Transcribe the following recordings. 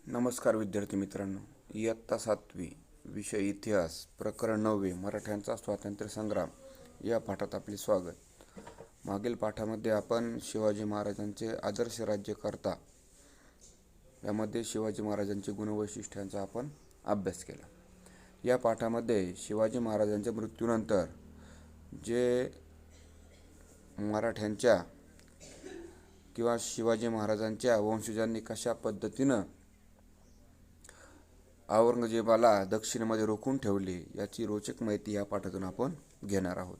नमस्कार विद्यार्थी मित्रांनो, इयत्ता 7वी विषय इतिहास प्रकरण 9 मराठ्यांचा स्वातंत्र्य संग्राम या पाठात आपले स्वागत। मागील पाठामध्ये आपण शिवाजी महाराजांचे आदर्श राज्यकर्ता यामध्ये शिवाजी महाराजांचे गुणवैशिष्ट्यांचा आपण अभ्यास केला। या पाठामध्ये शिवाजी महाराजांच्या मृत्यूनंतर जे मराठ्यांच्या किंवा शिवाजी महाराजांच्या वंशजांनी कशा पद्धतीनं औरंगजेबाला दक्षिणेमध्ये रोखून ठेवले याची रोचक माहिती या पाठातून आपण घेणार आहोत।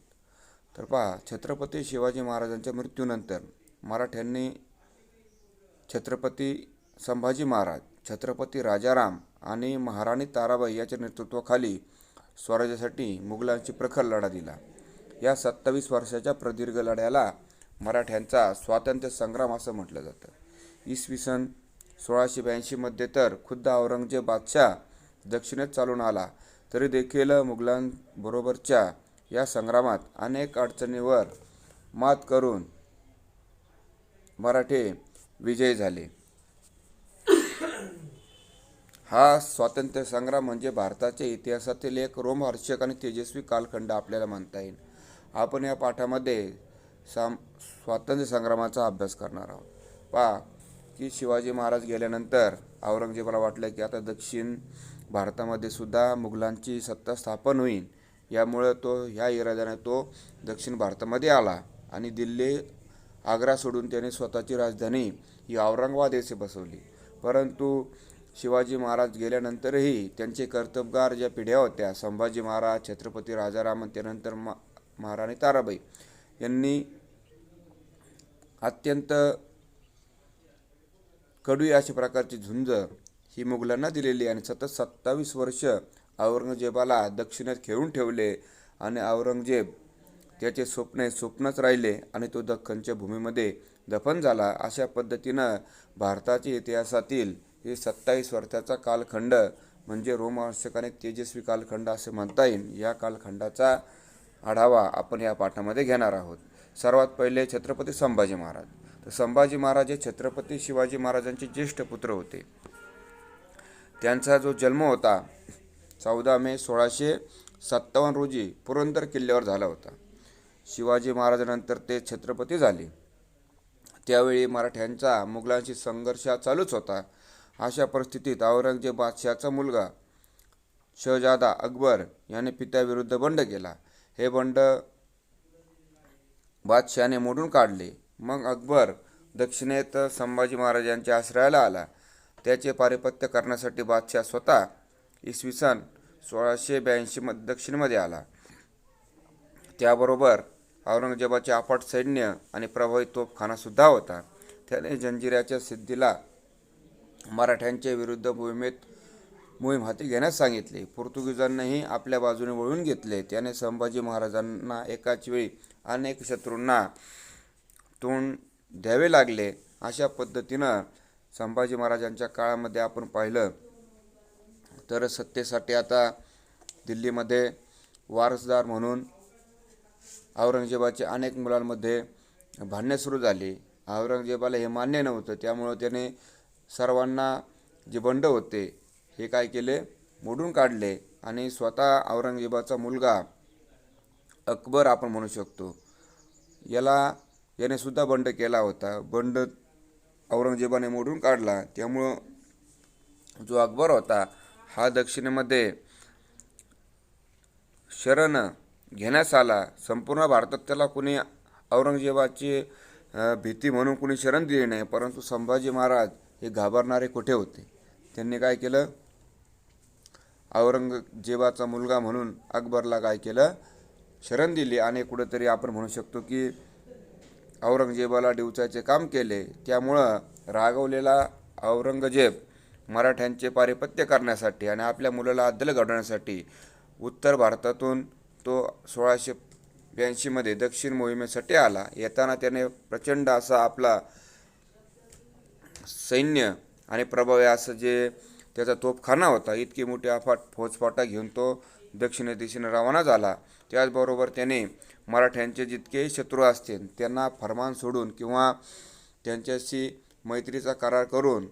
तर पहा, छत्रपती शिवाजी महाराजांच्या मृत्यूनंतर मराठ्यांनी छत्रपती संभाजी महाराज, छत्रपती राजाराम आणि महाराणी ताराबाई यांच्या नेतृत्वाखाली स्वराज्यासाठी मुघलांशी प्रखर लढा दिला। या 27 वर्षाच्या प्रदीर्घ लढ्याला मराठ्यांचा स्वातंत्र्य संग्राम असं म्हटलं जातं। इसवी सन 1682 मध्ये तर खुद्द औरंगजेब बादशाह दक्षिणेत चालून आला तरी देखील मुघलांबरोबरच्या या संग्रामात अनेक अडचणींवर मात करून मराठे विजयी झाले। हा स्वातंत्र्य संग्राम म्हणजे भारताच्या इतिहासातील एक रोमहर्षक आणि तेजस्वी कालखंड आपल्याला म्हणता येईल। आपण या पाठामध्ये स्वातंत्र्य संग्रामाचा अभ्यास करणार आहोत। पहा की शिवाजी महाराज गेल्यानंतर औरंगजेबाला वाटलं की आता दक्षिण भारतामध्ये सुद्धा मुघलांची सत्ता स्थापन होईल। यामुळे ह्या इराद्याने तो दक्षिण भारतामध्ये आला आणि दिल्ली आग्रा सोडून त्याने स्वतःची राजधानी ही औरंगाबाद येथे बसवली। परंतु शिवाजी महाराज गेल्यानंतरही त्यांचे कर्तबगार ज्या पिढ्या होत्या, संभाजी महाराज, छत्रपती राजाराम, त्यानंतर महाराणी ताराबाई यांनी अत्यंत कडू अशा प्रकारची झुंज ही मुघलांना दिलेली आणि सतत 27 वर्ष औरंगजेबाला दक्षिणेत खेळून ठेवले आणि औरंगजेब त्याचे स्वप्नच राहिले आणि तो दख्खनच्या भूमीमध्ये दफन झाला। अशा पद्धतीनं भारताच्या इतिहासातील हे 27 वर्षाचा कालखंड म्हणजे रोमहर्षक आणि तेजस्वी कालखंड असे म्हणता येईल। या कालखंडाचा आढावा आपण या पाठामध्ये घेणार आहोत। सर्वात पहिले छत्रपती संभाजी महाराज। तर संभाजी महाराज हे छत्रपती शिवाजी महाराजांचे ज्येष्ठ पुत्र होते। त्यांचा जो जन्म होता 14 मे 1657 रोजी पुरंदर किल्ल्यावर झाला होता। शिवाजी महाराजांनंतर ते छत्रपती झाले। त्यावेळी मराठ्यांचा मुघलांशी संघर्ष चालूच होता। अशा परिस्थितीत औरंगजेब बादशहाचा मुलगा शहजादा अकबर याने पित्याविरुद्ध बंड केला। हे बंड बादशहाने मोडून काढले। मग अकबर दक्षिणेत संभाजी महाराजांच्या आश्रयाला आला। त्याचे पारिपत्य करण्यासाठी बादशाह स्वतः इसवी सन 1682 मध्ये दक्षिणेमध्ये आला। त्याबरोबर औरंगजेबाचे अफाट सैन्य आणि प्रभावी तोफखाना सुद्धा होता। त्याने जंजिऱ्याच्या सिद्धीला मराठ्यांच्या विरुद्ध मोहीम हाती घेण्यास सांगितले। पोर्तुगीजांनाही आपल्या बाजूने वळवून घेतले। त्याने संभाजी महाराजांना एकाच वेळी अनेक शत्रूंना तोंड द्यावे लागले। अशा पद्धतीनं संभाजी महाराजांच्या काळामध्ये आपण पाहिलं तर सत्तेसाठी आता दिल्लीमध्ये वारसदार म्हणून औरंगजेबाच्या अनेक मुलांमध्ये भांडणे सुरू झाली। औरंगजेबाला हे मान्य नव्हतं, त्यामुळे त्याने सर्वांना जे बंड होते हे काय केले, मोडून काढले आणि स्वतः औरंगजेबाचा मुलगा अकबर आपण म्हणू शकतो याने सुद्धा बंड केला होता। बंड औरंगजेबाने मोडून काढला। त्यामुळं जो अकबर होता हा दक्षिणेमध्ये शरण घेण्यास आला। संपूर्ण भारतात त्याला कुणी औरंगजेबाची भीती म्हणून कुणी शरण दिली नाही, परंतु संभाजी महाराज हे घाबरणारे कुठे होते। त्यांनी काय केलं, औरंगजेबाचा मुलगा म्हणून अकबरला काय केलं, शरण दिली आणि कुठेतरी आपण म्हणू शकतो की औरंगजेबाला डिवचायचे काम केले। त्यामुळं रागवलेला औरंगजेब मराठ्यांचे पारिपत्य करण्यासाठी आणि आपल्या मुलाला अद्दल घडवण्यासाठी उत्तर भारतातून तो 1682 मध्ये दक्षिण मोहिमेसाठी आला। येताना त्याने प्रचंड असा आपला सैन्य आणि प्रभावी असं जे त्याचा तोफखाना होता, इतकी मोठी अफाट फौजफाटा घेऊन तो दक्षिण दिशेने रवाना झाला। त्याचबरोबर त्याने मराठ्यांचे जितकेही शत्रू असतील त्यांना फरमान सोडून किंवा त्यांच्याशी मैत्रीचा करार करून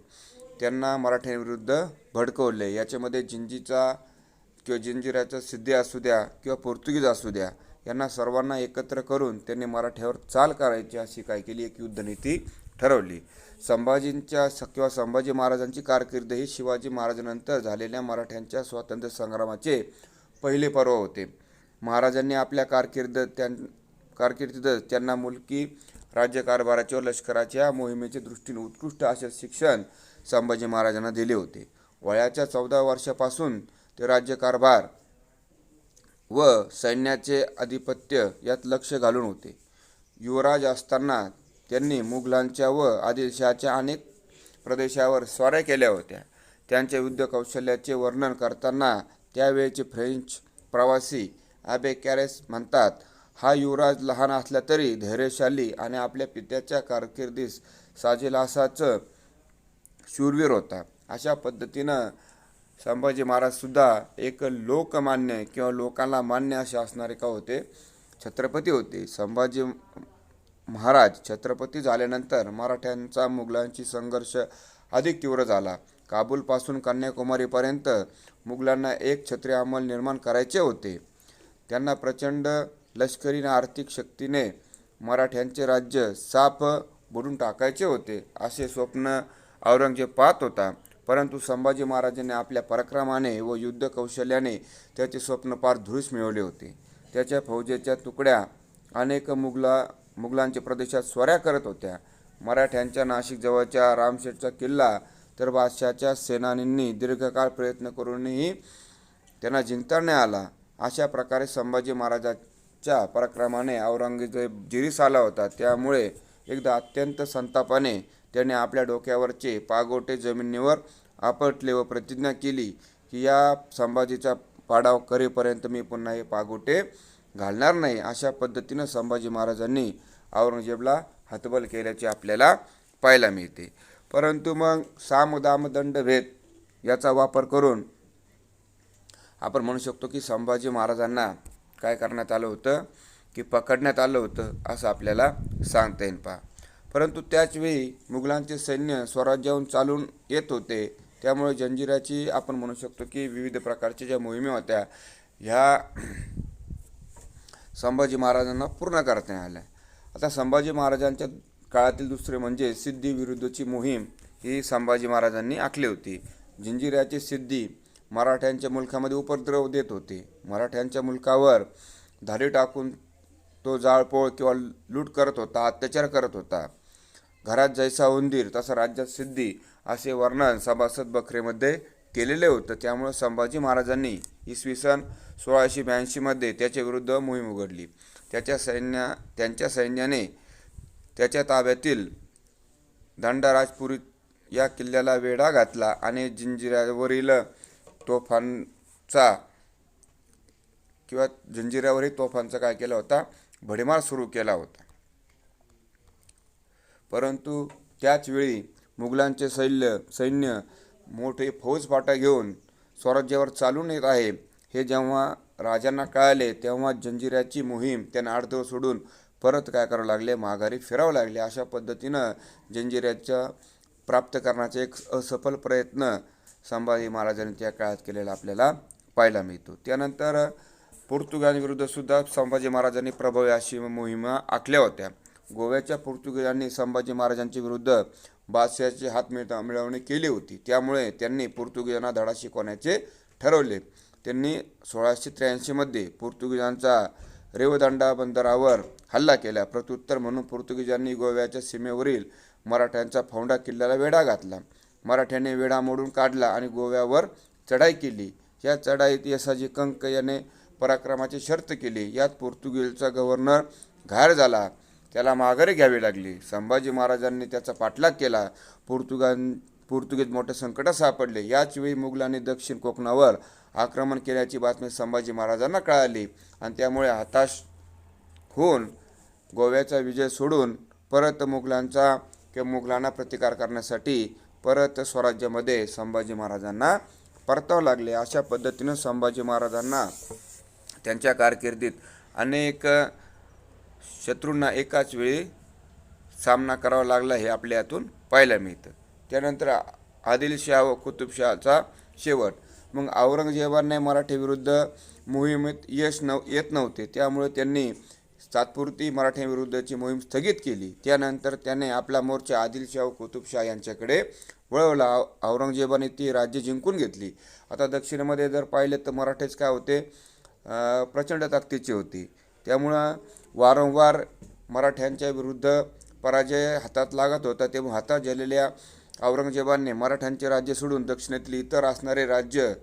त्यांना मराठ्यांविरुद्ध भडकवले. याच्यामध्ये जिंजीचा किंवा जंजिऱ्याचा सिद्धी असू द्या किंवा पोर्तुगीज असू द्या, यांना सर्वांना एकत्र करून त्यांनी मराठ्यावर चाल करायची अशी काय केली, एक युद्धनीती ठरवली. संभाजींच्या किंवा संभाजी महाराजांची कारकीर्द ही शिवाजी महाराजांनंतर झालेल्या मराठ्यांच्या स्वातंत्र्य संग्रामाचे पहिले पर्व होते. महाराजांनी आपल्या कारकिर्दीत त्यांना मुलकी राज्यकारभाराच्या व लष्कराच्या मोहिमेच्या दृष्टीने उत्कृष्ट असे शिक्षण संभाजी महाराजांना दिले होते. वयाच्या 14 वर्षापासून ते राज्यकारभार व सैन्याचे आधिपत्य यात लक्ष घालून होते. युवराज असताना त्यांनी मुघलांच्या व आदिलशहाच्या अनेक प्रदेशावर स्वाऱ्या केल्या होत्या. त्यांच्या युद्ध कौशल्याचे वर्णन करताना त्यावेळेचे फ्रेंच प्रवासी ॲबे कॅरेस म्हणतात, हा युवराज लहान असला तरी धैर्यशाली आणि आपल्या पित्याच्या कारकिर्दीस साजेल असाच शूरवीर होता. अशा पद्धतीनं संभाजी महाराजसुद्धा एक लोकमान्य किंवा लोकांना मान्य असे असणारे का होते, छत्रपती होते. संभाजी महाराज छत्रपती झाल्यानंतर मराठ्यांचा मुघलांशी संघर्ष अधिक तीव्र झाला. काबूलपासून कन्याकुमारीपर्यंत मुघलांना एक छत्री अंमल निर्माण करायचे होते. त्यांना प्रचंड लष्करी आणि आर्थिक शक्तीने मराठ्यांचे राज्य साफ बुडून टाकायचे होते असे स्वप्न औरंगजेब पाहत होता. परंतु संभाजी महाराजांनी आपल्या पराक्रमाने व युद्ध कौशल्याने त्याचे स्वप्न पार धुळीस मिळवले होते. त्याच्या फौजेच्या तुकड्या अनेक मुघलांच्या प्रदेशात स्वाऱ्या करत होत्या. मराठ्यांच्या नाशिक जवळच्या रामशेठचा किल्ला तर बादशहाच्या सेनानींनी दीर्घकाळ प्रयत्न करूनही त्यांना जिंकता नाही आला. अशा प्रकारे संभाजी महाराजांच्या पराक्रमाने औरंगजेब जिरीस आला होता. त्यामुळे एकदा अत्यंत संतापाने त्याने आपल्या डोक्यावरचे पागोटे जमिनीवर आपटले व प्रतिज्ञा केली की या संभाजीचा पाडाव करेपर्यंत मी पुन्हा हे पागोटे घालणार नाही. अशा पद्धतीनं संभाजी महाराजांनी औरंगजेबला हतबल केल्याचे आपल्याला पाहायला मिळते. परंतु मग साम दाम दंड भेद याचा वापर करून आपण म्हणू शकतो की संभाजी महाराजांना काय करण्यात आलं होतं, की पकडण्यात आलं होतं असं आपल्याला सांगता येईल पहा. परंतु त्याचवेळी मुघलांचे सैन्य स्वराज्याहून चालून येत होते. त्यामुळे जंजिऱ्याची आपण म्हणू शकतो की विविध प्रकारच्या ज्या मोहिमे होत्या ह्या संभाजी महाराजांना पूर्ण करता आल्या. आता संभाजी महाराजांच्या काळातील दुसरे म्हणजे सिद्धी विरुद्धची मोहीम ही संभाजी महाराजांनी आखली होती. जंजिऱ्याचे सिद्धी मराठ्यांच्या मुलखामध्ये उपद्रव देत होते. मराठ्यांच्या मुलकावर धाडी टाकून तो जाळपोळ किंवा लूट करत होता, अत्याचार करत होता. घरात जैसा उंदीर तसा राज्यात सिद्धी असे वर्णन सभासद बखरेमध्ये केलेले होतं. त्यामुळे संभाजी महाराजांनी इसवी सन 1682 त्याच्या विरुद्ध मोहीम उघडली. त्यांच्या सैन्याने त्याच्या ताब्यातील दंडाराजपुरी या किल्ल्याला वेढा घातला आणि जंजिऱ्यावरील तोफांचा काय केला होता, भडीमार सुरू केला होता. परंतु त्याचवेळी मुघलांचे सैन्य मोठे फौजफाटा घेऊन स्वराज्यावर चालून येत आहे हे जेव्हा राजांना कळाले तेव्हा जंजिऱ्याची मोहीम त्यांना अर्धवट सोडून परत काय करावं लागले, माघारी फिरावं लागले. अशा पद्धतीनं जंजिऱ्याच्या प्राप्त करण्याचा एक असफल प्रयत्न संभाजी महाराजांनी त्या काळात केलेला आपल्याला पाहायला मिळतो. त्यानंतर पोर्तुगालांविरुद्ध सुद्धा संभाजी महाराजांनी प्रभावी अशी मोहिमा आखल्या होत्या. गोव्याच्या पोर्तुगीजांनी संभाजी महाराजांच्या विरुद्ध बादशहाची हात मिळवणी केली होती. त्यामुळे त्यांनी पोर्तुगीजांना धडा शिकवण्याचे ठरवले. त्यांनी 1683 पोर्तुगीजांचा रेवदंडा बंदरावर हल्ला केला. प्रत्युत्तर म्हणून पोर्तुगीजांनी गोव्याच्या सीमेवरील मराठ्यांचा फौंडा किल्ल्याला वेढा घातला. मराठ्यांनी वेढा मोडून काढला आणि गोव्यावर चढाई केली. या चढाईत यसाजी कंक याने पराक्रमाची शर्त केली. यात पोर्तुगीजचा गव्हर्नर घायर झाला, त्याला माघारी घ्यावी लागली. संभाजी महाराजांनी त्याचा पाठलाग केला. पोर्तुगीज मोठ्या संकटात सापडले. याच वेळी मुघलांनी दक्षिण कोकणावर आक्रमण केल्याची बातमी संभाजी महाराजांना कळाली आणि त्यामुळे हताश होऊन गोव्याचा विजय सोडून परत मुघलांना प्रतिकार करण्यासाठी परत स्वराज्यामध्ये संभाजी महाराजांना परतावं लागले. अशा पद्धतीनं संभाजी महाराजांना त्यांच्या कारकिर्दीत अनेक शत्रूंना एकाच वेळी सामना करावा लागला हे आपल्या यातून पाहायला मिळतं. त्यानंतर आदिलशाह व कुतुबशहाचा शेवट. मग औरंगजेबाने मराठीविरुद्ध मोहिमेत येत नव्हते, त्यामुळे त्यांनी तात्पुरती मराठ्यांविरुद्धची मोहीम स्थगित केली. त्यानंतर त्याने आपला मोर्चा आदिलशाह व कुतुबशाह यांच्याकडे वळवला. औरंगजेबाने ती राज्य जिंकून घेतली. आता दक्षिणेमध्ये जर पाहिले तर मराठेच काय होते, प्रचंड ताकदीचे होते. त्यामुळं वारंवार मराठ्यांच्या विरुद्ध पराजय हातात लागत होता. तेव्हा हातात झालेल्या औरंगजेबाने मराठ्यांचे राज्य सोडून दक्षिणेतील इतर असणारे राज्य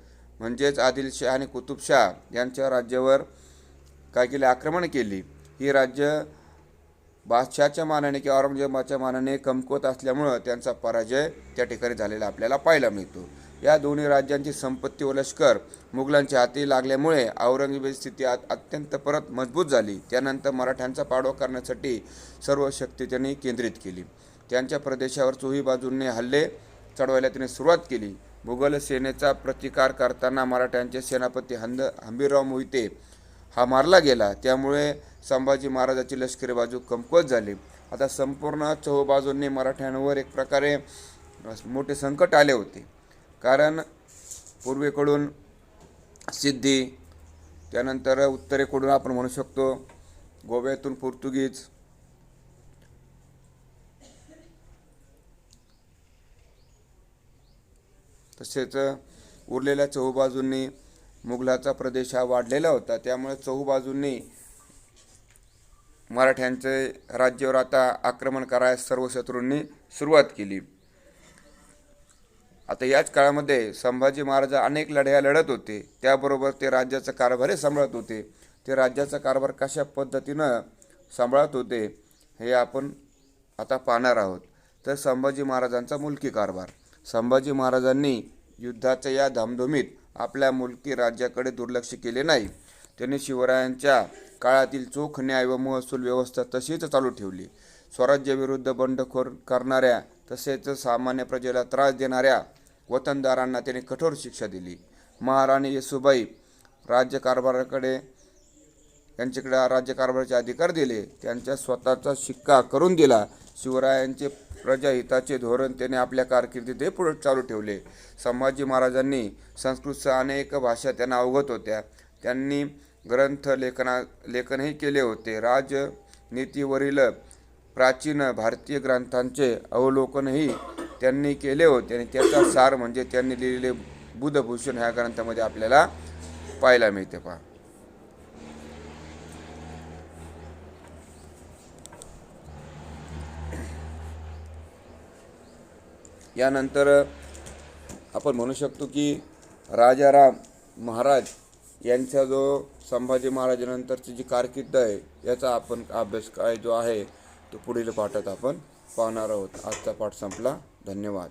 म्हणजेच आदिलशाह आणि कुतुबशाह यांच्या राज्यावर काय केले, आक्रमण केली. ही राज्य बादशहाच्या मानाने किंवा औरंगजेबाच्या मानाने कमकुवत असल्यामुळं त्यांचा पराजय त्या ठिकाणी झालेला आपल्याला पाहायला मिळतो. या दोन्ही राज्यांची संपत्ती व लष्कर मुघलांच्या हाती लागल्यामुळे औरंगजेबाची स्थिती अत्यंत परत मजबूत झाली. त्यानंतर मराठ्यांचा पाडवा करण्यासाठी सर्व शक्ती त्यांनी केंद्रित केली. त्यांच्या प्रदेशावर चोही बाजूंनी हल्ले चढवायला त्यांनी सुरुवात केली. मुघल सेनेचा प्रतिकार करताना मराठ्यांचे सेनापती हंबीरराव मोहिते हा मारला गेला. त्यामुळे संभाजी महाराजाची लष्करी बाजू कमकुवत झाली. आता संपूर्ण चहूबाजूंनी मराठ्यांवर एक प्रकारे मोठे संकट आले होते. कारण पूर्वेकडून सिद्धी, त्यानंतर उत्तरेकडून आपण म्हणू शकतो गोव्यातून पोर्तुगीज, तसेच उरलेल्या चहूबाजूंनी मुघलाचा प्रदेश हा वाढलेला होता. त्यामुळे चहूबाजूंनी मराठ्यांचे राज्यावर आता आक्रमण करायला सर्व शत्रूंनी सुरुवात केली. आता याच काळामध्ये संभाजी महाराज अनेक लढाया लढत होते, त्याबरोबर ते राज्याचा कारभारही सांभाळत होते. ते राज्याचा कारभार कशा पद्धतीनं सांभाळत होते हे आपण आता पाहणार आहोत. तर संभाजी महाराजांचा मुलकी कारभार. संभाजी महाराजांनी युद्धाच्या या धामधुमीत आपल्या मुलकी राज्याकडे दुर्लक्ष केले नाही. त्यांनी शिवरायांच्या काळातील चोख न्याय व महसूल व्यवस्था तशीच चालू ठेवली. स्वराज्याविरुद्ध बंडखोर करणाऱ्या तसेच सामान्य प्रजेला त्रास देणाऱ्या वतनदारांना त्यांनी कठोर शिक्षा दिली. महाराणी येसूबाई यांच्याकडे राज्यकारभाराचे अधिकार दिले. त्यांच्या स्वतःचा शिक्का करून दिला. शिवरायांचे प्रजाहिताचे धोरण त्याने आपल्या कारकिर्दीत पुढे चालू ठेवले. संभाजी महाराजांनी संस्कृतसह अनेक भाषा त्यांना अवगत होत्या. त्यांनी ग्रंथ लेखनही केले होते. राजनीतीवरील प्राचीन भारतीय ग्रंथांचे अवलोकनही त्यांनी केले होते आणि त्याचा सार म्हणजे त्यांनी लिहिलेले बुधभूषण ह्या ग्रंथामध्ये आपल्याला पाहायला मिळते. पहा, यानंतर आपण म्हणू शकतो की राजाराम महाराज यांचा जो संभाजी महाराजांनंतरची जी कारकीर्द आहे याचा आपण अभ्यास काय जो आहे तो पुढील पाठात आपण पाहणार आहोत. आजचा पाठ संपला. धन्यवाद.